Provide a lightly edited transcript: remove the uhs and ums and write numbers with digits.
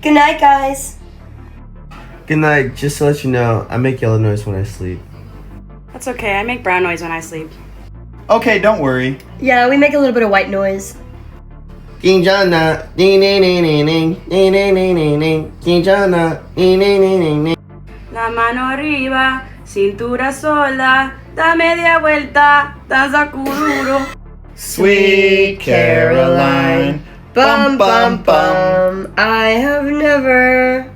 Good night, guys. Good night. Just to let you know, I make yellow noise when I sleep. That's okay, I make brown noise when I sleep. Okay, don't worry. Yeah, we make a little bit of white noise. Kinjana, ding ding ding ding ding ding ding ding ding ding. Kinjana, ding ding ding ding ding. La mano arriba, cintura sola, da media vuelta, danza kuduro. Sweet Caroline. Bum bum bum. I have never